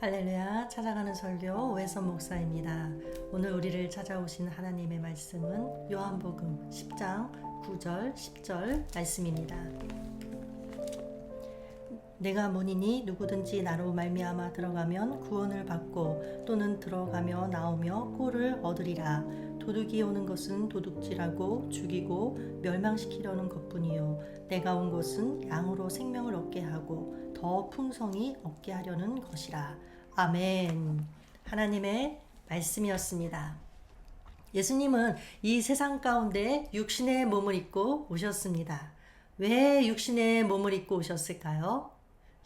할렐루야, 찾아가는 설교 오해선 목사입니다. 오늘 우리를 찾아오신 하나님의 말씀은 요한복음 10장 9절 10절 말씀입니다. 내가 문이니 누구든지 나로 말미암아 들어가면 구원을 받고 또는 들어가며 나오며 꼴을 얻으리라. 도둑이 오는 것은 도둑질하고 죽이고 멸망시키려는 것뿐이요 내가 온 것은 양으로 생명을 얻게 하고 더 풍성히 얻게 하려는 것이라. 아멘. 하나님의 말씀이었습니다. 예수님은 이 세상 가운데 육신의 몸을 입고 오셨습니다. 왜 육신의 몸을 입고 오셨을까요?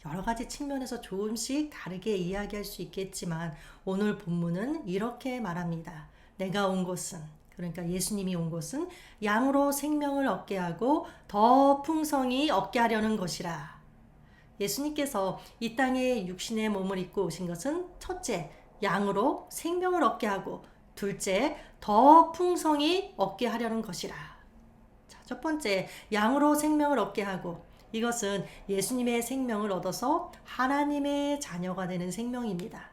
여러 가지 측면에서 조금씩 다르게 이야기할 수 있겠지만 오늘 본문은 이렇게 말합니다. 내가 온 것은, 그러니까 예수님이 온 것은 양으로 생명을 얻게 하고 더 풍성히 얻게 하려는 것이라. 예수님께서 이 땅에 육신의 몸을 입고 오신 것은 첫째, 양으로 생명을 얻게 하고 둘째, 더 풍성히 얻게 하려는 것이라. 자, 첫 번째, 양으로 생명을 얻게 하고 이것은 예수님의 생명을 얻어서 하나님의 자녀가 되는 생명입니다.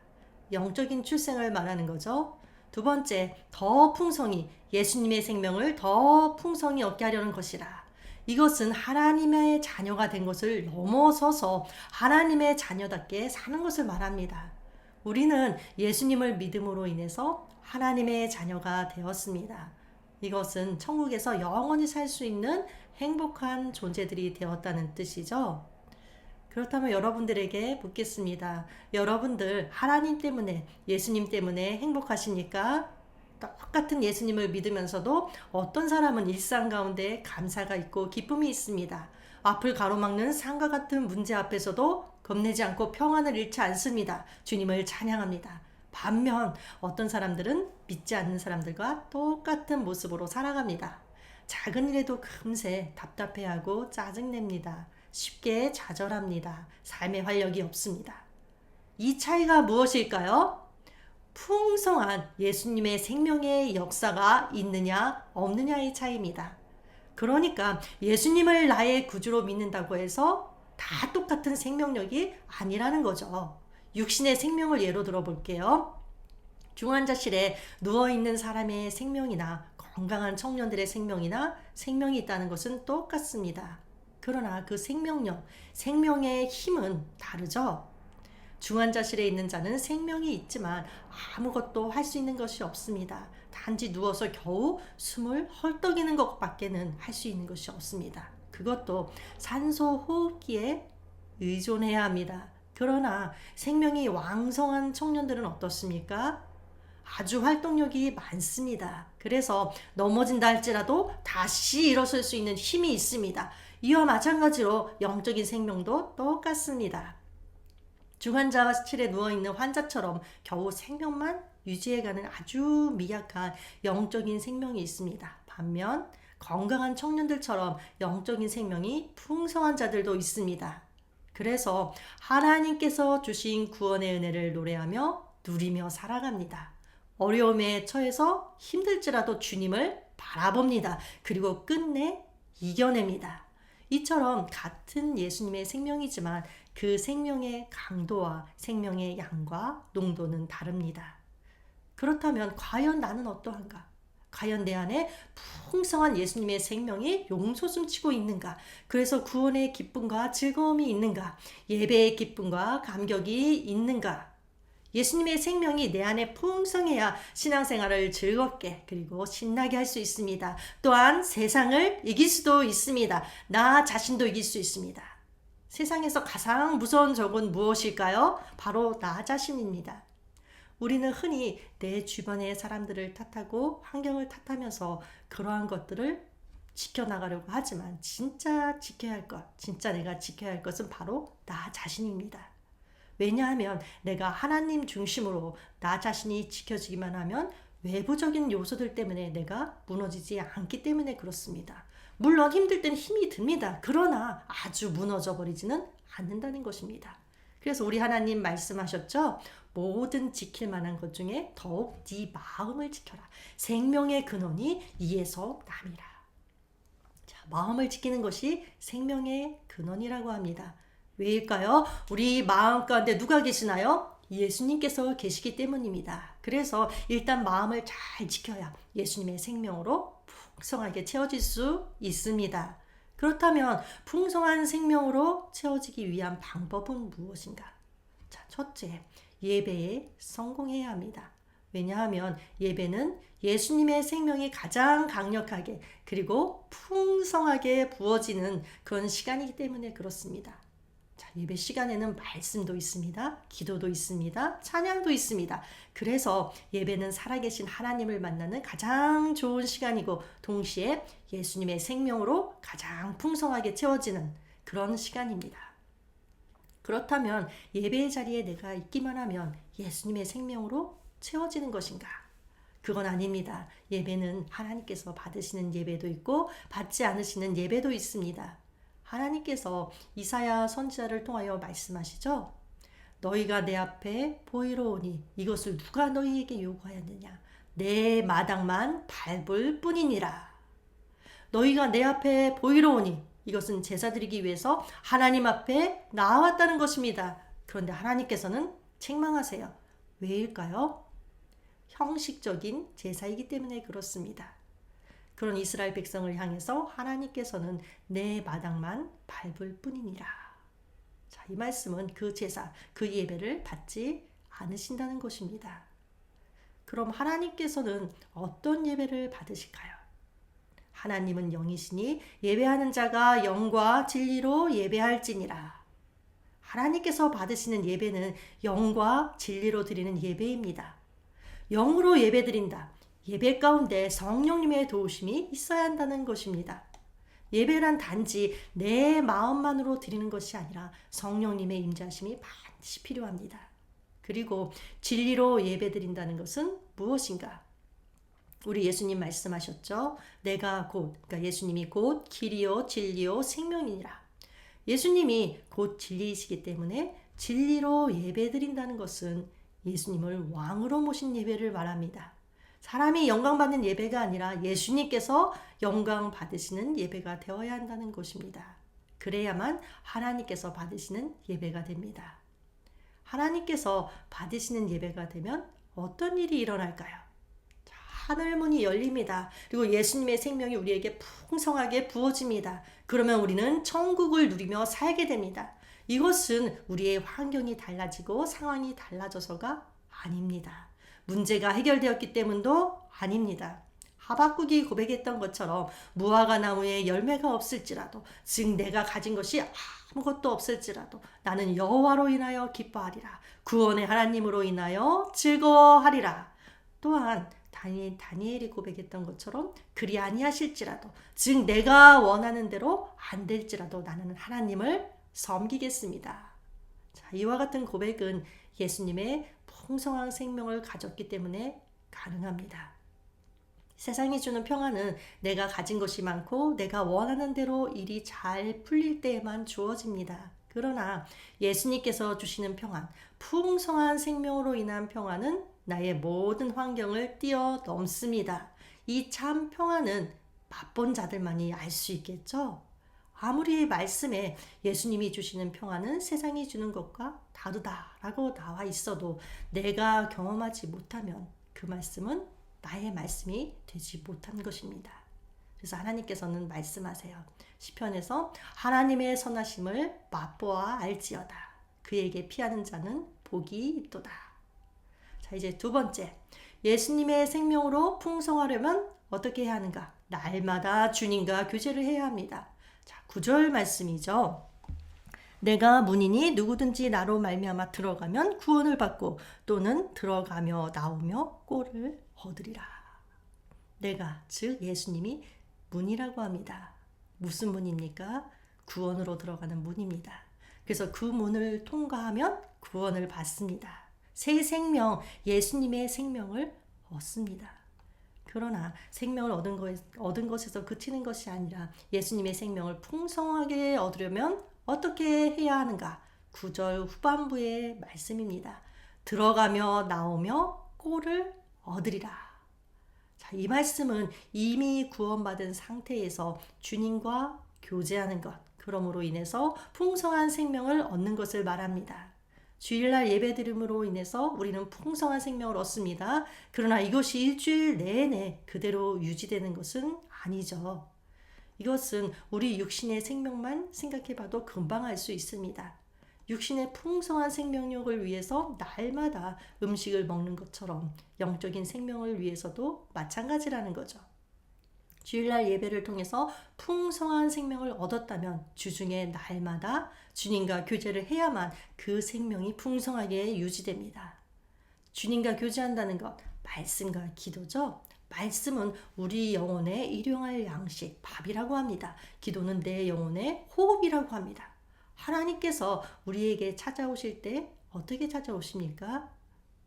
영적인 출생을 말하는 거죠. 두 번째, 더 풍성히 예수님의 생명을 더 풍성히 얻게 하려는 것이라. 이것은 하나님의 자녀가 된 것을 넘어서서 하나님의 자녀답게 사는 것을 말합니다. 우리는 예수님을 믿음으로 인해서 하나님의 자녀가 되었습니다. 이것은 천국에서 영원히 살 수 있는 행복한 존재들이 되었다는 뜻이죠. 그렇다면 여러분들에게 묻겠습니다. 여러분들 하나님 때문에, 예수님 때문에 행복하십니까? 똑같은 예수님을 믿으면서도 어떤 사람은 일상 가운데 감사가 있고 기쁨이 있습니다. 앞을 가로막는 산과 같은 문제 앞에서도 겁내지 않고 평안을 잃지 않습니다. 주님을 찬양합니다. 반면 어떤 사람들은 믿지 않는 사람들과 똑같은 모습으로 살아갑니다. 작은 일에도 금세 답답해하고 짜증냅니다. 쉽게 좌절합니다. 삶의 활력이 없습니다. 이 차이가 무엇일까요? 풍성한 예수님의 생명의 역사가 있느냐 없느냐의 차이입니다. 그러니까 예수님을 나의 구주로 믿는다고 해서 다 똑같은 생명력이 아니라는 거죠. 육신의 생명을 예로 들어 볼게요. 중환자실에 누워있는 사람의 생명이나 건강한 청년들의 생명이 있다는 것은 똑같습니다. 그러나 그 생명력, 생명의 힘은 다르죠. 중환자실에 있는 자는 생명이 있지만 아무것도 할 수 있는 것이 없습니다. 단지 누워서 겨우 숨을 헐떡이는 것밖에는 할 수 있는 것이 없습니다. 그것도 산소 호흡기에 의존해야 합니다. 그러나 생명이 왕성한 청년들은 어떻습니까? 아주 활동력이 많습니다. 그래서 넘어진다 할지라도 다시 일어설 수 있는 힘이 있습니다. 이와 마찬가지로 영적인 생명도 똑같습니다. 중환자실에 누워있는 환자처럼 겨우 생명만 유지해가는 아주 미약한 영적인 생명이 있습니다. 반면 건강한 청년들처럼 영적인 생명이 풍성한 자들도 있습니다. 그래서 하나님께서 주신 구원의 은혜를 노래하며 누리며 살아갑니다. 어려움에 처해서 힘들지라도 주님을 바라봅니다. 그리고 끝내 이겨냅니다. 이처럼 같은 예수님의 생명이지만 그 생명의 강도와 생명의 양과 농도는 다릅니다. 그렇다면 과연 나는 어떠한가? 과연 내 안에 풍성한 예수님의 생명이 용솟음치고 있는가? 그래서 구원의 기쁨과 즐거움이 있는가? 예배의 기쁨과 감격이 있는가? 예수님의 생명이 내 안에 풍성해야 신앙생활을 즐겁게 그리고 신나게 할 수 있습니다. 또한 세상을 이길 수도 있습니다. 나 자신도 이길 수 있습니다. 세상에서 가장 무서운 적은 무엇일까요? 바로 나 자신입니다. 우리는 흔히 내 주변의 사람들을 탓하고 환경을 탓하면서 그러한 것들을 지켜나가려고 하지만 진짜 지켜야 할 것, 진짜 내가 지켜야 할 것은 바로 나 자신입니다. 왜냐하면 내가 하나님 중심으로 나 자신이 지켜지기만 하면 외부적인 요소들 때문에 내가 무너지지 않기 때문에 그렇습니다. 물론 힘들 때는 힘이 듭니다. 그러나 아주 무너져 버리지는 않는다는 것입니다. 그래서 우리 하나님 말씀하셨죠? 모든 지킬 만한 것 중에 더욱 네 마음을 지켜라. 생명의 근원이 이에서 남이라. 자, 마음을 지키는 것이 생명의 근원이라고 합니다. 왜일까요? 우리 마음 가운데 누가 계시나요? 예수님께서 계시기 때문입니다. 그래서 일단 마음을 잘 지켜야 예수님의 생명으로 풍성하게 채워질 수 있습니다. 그렇다면 풍성한 생명으로 채워지기 위한 방법은 무엇인가? 자, 첫째, 예배에 성공해야 합니다. 왜냐하면 예배는 예수님의 생명이 가장 강력하게 그리고 풍성하게 부어지는 그런 시간이기 때문에 그렇습니다. 자, 예배 시간에는 말씀도 있습니다. 기도도 있습니다. 찬양도 있습니다. 그래서 예배는 살아계신 하나님을 만나는 가장 좋은 시간이고 동시에 예수님의 생명으로 가장 풍성하게 채워지는 그런 시간입니다. 그렇다면 예배의 자리에 내가 있기만 하면 예수님의 생명으로 채워지는 것인가? 그건 아닙니다. 예배는 하나님께서 받으시는 예배도 있고 받지 않으시는 예배도 있습니다. 하나님께서 이사야 선지자를 통하여 말씀하시죠. 너희가 내 앞에 보이러 오니 이것을 누가 너희에게 요구하였느냐? 내 마당만 밟을 뿐이니라. 너희가 내 앞에 보이러 오니 이것은 제사 드리기 위해서 하나님 앞에 나왔다는 것입니다. 그런데 하나님께서는 책망하세요. 왜일까요? 형식적인 제사이기 때문에 그렇습니다. 그런 이스라엘 백성을 향해서 하나님께서는 내 마당만 밟을 뿐이니라. 자, 이 말씀은 그 제사, 그 예배를 받지 않으신다는 것입니다. 그럼 하나님께서는 어떤 예배를 받으실까요? 하나님은 영이시니 예배하는 자가 영과 진리로 예배할지니라. 하나님께서 받으시는 예배는 영과 진리로 드리는 예배입니다. 영으로 예배드린다. 예배 가운데 성령님의 도우심이 있어야 한다는 것입니다. 예배란 단지 내 마음만으로 드리는 것이 아니라 성령님의 임재하심이 반드시 필요합니다. 그리고 진리로 예배드린다는 것은 무엇인가? 우리 예수님 말씀하셨죠. 내가 곧, 그러니까 예수님이 곧 길이요 진리요 생명이니라. 예수님이 곧 진리이시기 때문에 진리로 예배드린다는 것은 예수님을 왕으로 모신 예배를 말합니다. 사람이 영광받는 예배가 아니라 예수님께서 영광 받으시는 예배가 되어야 한다는 것입니다. 그래야만 하나님께서 받으시는 예배가 됩니다. 하나님께서 받으시는 예배가 되면 어떤 일이 일어날까요? 하늘문이 열립니다. 그리고 예수님의 생명이 우리에게 풍성하게 부어집니다. 그러면 우리는 천국을 누리며 살게 됩니다. 이것은 우리의 환경이 달라지고 상황이 달라져서가 아닙니다. 문제가 해결되었기 때문도 아닙니다. 하박국이 고백했던 것처럼 무화과 나무에 열매가 없을지라도 즉 내가 가진 것이 아무것도 없을지라도 나는 여호와로 인하여 기뻐하리라. 구원의 하나님으로 인하여 즐거워하리라. 또한 다니엘이 고백했던 것처럼 그리 아니하실지라도 즉 내가 원하는 대로 안 될지라도 나는 하나님을 섬기겠습니다. 자, 이와 같은 고백은 예수님의 풍성한 생명을 가졌기 때문에 가능합니다. 세상이 주는 평안은 내가 가진 것이 많고 내가 원하는 대로 일이 잘 풀릴 때에만 주어집니다. 그러나 예수님께서 주시는 평안, 풍성한 생명으로 인한 평안은 나의 모든 환경을 뛰어넘습니다. 이 참 평안은 맛본 자들만이 알 수 있겠죠? 아무리 말씀에 예수님이 주시는 평안은 세상이 주는 것과 다르다라고 나와 있어도 내가 경험하지 못하면 그 말씀은 나의 말씀이 되지 못한 것입니다. 그래서 하나님께서는 말씀하세요. 시편에서 하나님의 선하심을 맛보아 알지어다. 그에게 피하는 자는 복이 있도다. 자, 이제 두 번째, 예수님의 생명으로 풍성하려면 어떻게 해야 하는가? 날마다 주님과 교제를 해야 합니다. 자, 9절 말씀이죠. 내가 문이니 누구든지 나로 말미암아 들어가면 구원을 받고 또는 들어가며 나오며 꼴을 얻으리라. 내가 즉 예수님이 문이라고 합니다. 무슨 문입니까? 구원으로 들어가는 문입니다. 그래서 그 문을 통과하면 구원을 받습니다. 새 생명, 예수님의 생명을 얻습니다. 그러나 생명을 얻은 것에서 그치는 것이 아니라 예수님의 생명을 풍성하게 얻으려면 어떻게 해야 하는가? 9절 후반부의 말씀입니다. 들어가며 나오며 꼴을 얻으리라. 자, 이 말씀은 이미 구원받은 상태에서 주님과 교제하는 것, 그러므로 인해서 풍성한 생명을 얻는 것을 말합니다. 주일날 예배드림으로 인해서 우리는 풍성한 생명을 얻습니다. 그러나 이것이 일주일 내내 그대로 유지되는 것은 아니죠. 이것은 우리 육신의 생명만 생각해봐도 금방 알 수 있습니다. 육신의 풍성한 생명력을 위해서 날마다 음식을 먹는 것처럼 영적인 생명을 위해서도 마찬가지라는 거죠. 주일날 예배를 통해서 풍성한 생명을 얻었다면 주중에 날마다 주님과 교제를 해야만 그 생명이 풍성하게 유지됩니다. 주님과 교제한다는 것, 말씀과 기도죠. 말씀은 우리 영혼의 일용할 양식, 밥이라고 합니다. 기도는 내 영혼의 호흡이라고 합니다. 하나님께서 우리에게 찾아오실 때 어떻게 찾아오십니까?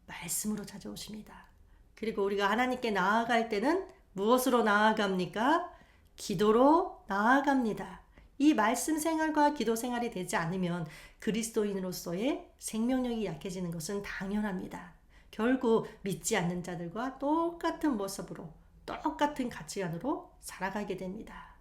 말씀으로 찾아오십니다. 그리고 우리가 하나님께 나아갈 때는 무엇으로 나아갑니까? 기도로 나아갑니다. 이 말씀 생활과 기도 생활이 되지 않으면 그리스도인으로서의 생명력이 약해지는 것은 당연합니다. 결국 믿지 않는 자들과 똑같은 모습으로 똑같은 가치관으로 살아가게 됩니다.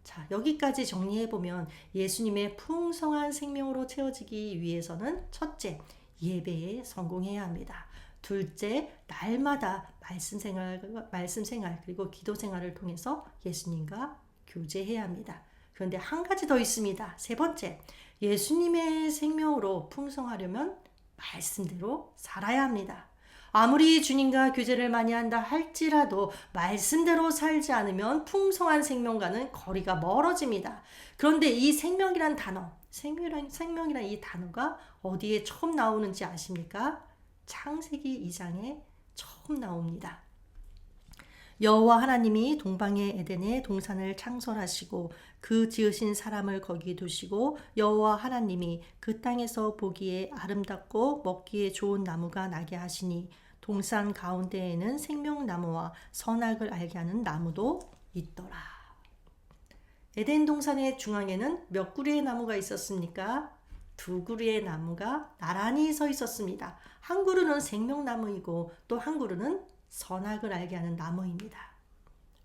자, 여기까지 정리해보면 예수님의 풍성한 생명으로 채워지기 위해서는 첫째, 예배에 성공해야 합니다. 둘째, 날마다 말씀 생활 그리고 기도 생활을 통해서 예수님과 교제해야 합니다. 그런데 한 가지 더 있습니다. 세 번째, 예수님의 생명으로 풍성하려면 말씀대로 살아야 합니다. 아무리 주님과 교제를 많이 한다 할지라도 말씀대로 살지 않으면 풍성한 생명과는 거리가 멀어집니다. 그런데 이 생명이란 단어, 생명이란 이 단어가 어디에 처음 나오는지 아십니까? 창세기 2장에 처음 나옵니다. 여호와 하나님이 동방의 에덴에 동산을 창설하시고 그 지으신 사람을 거기 두시고 여호와 하나님이 그 땅에서 보기에 아름답고 먹기에 좋은 나무가 나게 하시니 동산 가운데에는 생명나무와 선악을 알게 하는 나무도 있더라. 에덴 동산의 중앙에는 몇 그루의 나무가 있었습니까? 2그루의 나무가 나란히 서 있었습니다. 한 그루는 생명나무이고 또 한 그루는 선악을 알게 하는 나무입니다.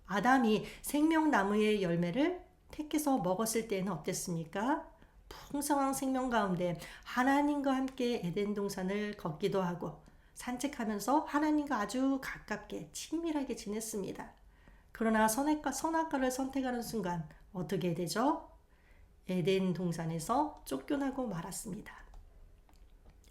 아담이 생명나무의 열매를 택해서 먹었을 때는 어땠습니까? 풍성한 생명 가운데 하나님과 함께 에덴 동산을 걷기도 하고 산책하면서 하나님과 아주 가깝게 친밀하게 지냈습니다. 그러나 선악과를 선택하는 순간 어떻게 되죠? 에덴 동산에서 쫓겨나고 말았습니다.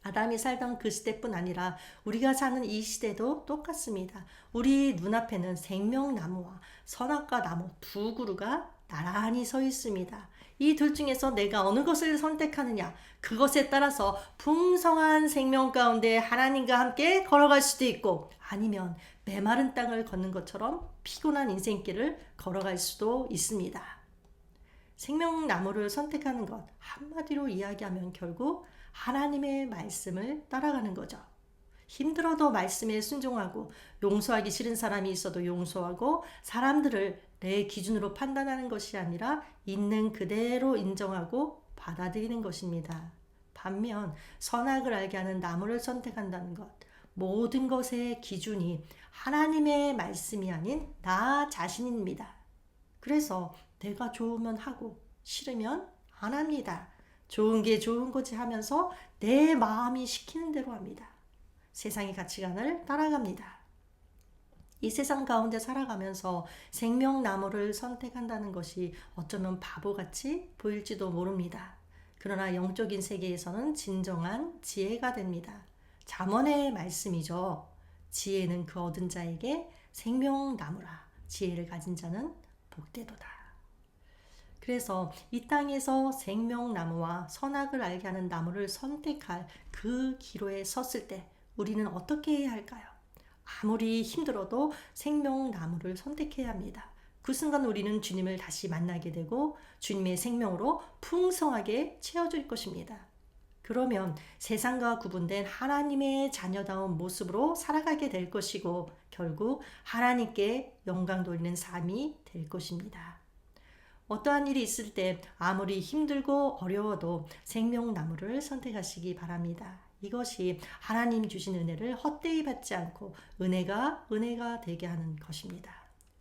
아담이 살던 그 시대뿐 아니라 우리가 사는 이 시대도 똑같습니다. 우리 눈앞에는 생명나무와 선악과 나무 2그루가 나란히 서 있습니다. 이 둘 중에서 내가 어느 것을 선택하느냐, 그것에 따라서 풍성한 생명 가운데 하나님과 함께 걸어갈 수도 있고 아니면 메마른 땅을 걷는 것처럼 피곤한 인생길을 걸어갈 수도 있습니다. 생명나무를 선택하는 것, 한마디로 이야기하면 결국 하나님의 말씀을 따라가는 거죠. 힘들어도 말씀에 순종하고 용서하기 싫은 사람이 있어도 용서하고 사람들을 내 기준으로 판단하는 것이 아니라 있는 그대로 인정하고 받아들이는 것입니다. 반면 선악을 알게 하는 나무를 선택한다는 것, 모든 것의 기준이 하나님의 말씀이 아닌 나 자신입니다. 그래서 내가 좋으면 하고 싫으면 안 합니다. 좋은 게 좋은 거지 하면서 내 마음이 시키는 대로 합니다. 세상의 가치관을 따라갑니다. 이 세상 가운데 살아가면서 생명나무를 선택한다는 것이 어쩌면 바보같이 보일지도 모릅니다. 그러나 영적인 세계에서는 진정한 지혜가 됩니다. 잠언의 말씀이죠. 지혜는 그 얻은 자에게 생명나무라. 지혜를 가진 자는 복되도다. 그래서 이 땅에서 생명나무와 선악을 알게 하는 나무를 선택할 그 기로에 섰을 때 우리는 어떻게 해야 할까요? 아무리 힘들어도 생명나무를 선택해야 합니다. 그 순간 우리는 주님을 다시 만나게 되고 주님의 생명으로 풍성하게 채워질 것입니다. 그러면 세상과 구분된 하나님의 자녀다운 모습으로 살아가게 될 것이고 결국 하나님께 영광 돌리는 삶이 될 것입니다. 어떠한 일이 있을 때 아무리 힘들고 어려워도 생명나무를 선택하시기 바랍니다. 이것이 하나님 주신 은혜를 헛되이 받지 않고 은혜가 되게 하는 것입니다.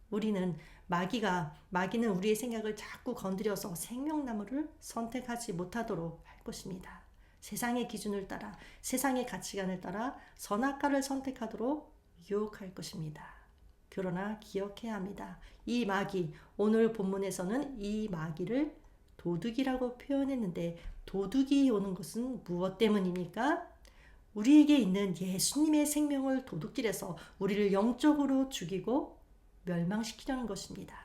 우리는 마귀는 우리의 생각을 자꾸 건드려서 생명나무를 선택하지 못하도록 할 것입니다. 세상의 기준을 따라, 세상의 가치관을 따라 선악과를 선택하도록 유혹할 것입니다. 그러나 기억해야 합니다. 이 마귀, 오늘 본문에서는 이 마귀를 도둑이라고 표현했는데 도둑이 오는 것은 무엇 때문입니까? 우리에게 있는 예수님의 생명을 도둑질해서 우리를 영적으로 죽이고 멸망시키려는 것입니다.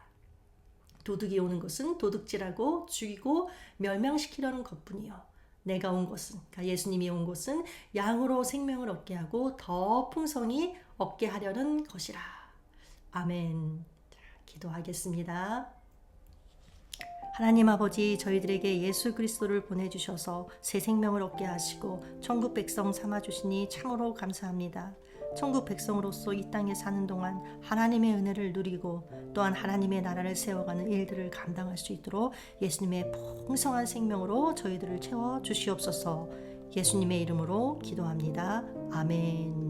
도둑이 오는 것은 도둑질하고 죽이고 멸망시키려는 것뿐이요. 내가 온 것은, 그러니까 예수님이 온 것은 양으로 생명을 얻게 하고 더 풍성히 얻게 하려는 것이라. 아멘. 자, 기도하겠습니다. 하나님 아버지, 저희들에게 예수 그리스도를 보내주셔서 새 생명을 얻게 하시고 천국 백성 삼아주시니 참으로 감사합니다. 천국 백성으로서 이 땅에 사는 동안 하나님의 은혜를 누리고 또한 하나님의 나라를 세워가는 일들을 감당할 수 있도록 예수님의 풍성한 생명으로 저희들을 채워 주시옵소서. 예수님의 이름으로 기도합니다. 아멘.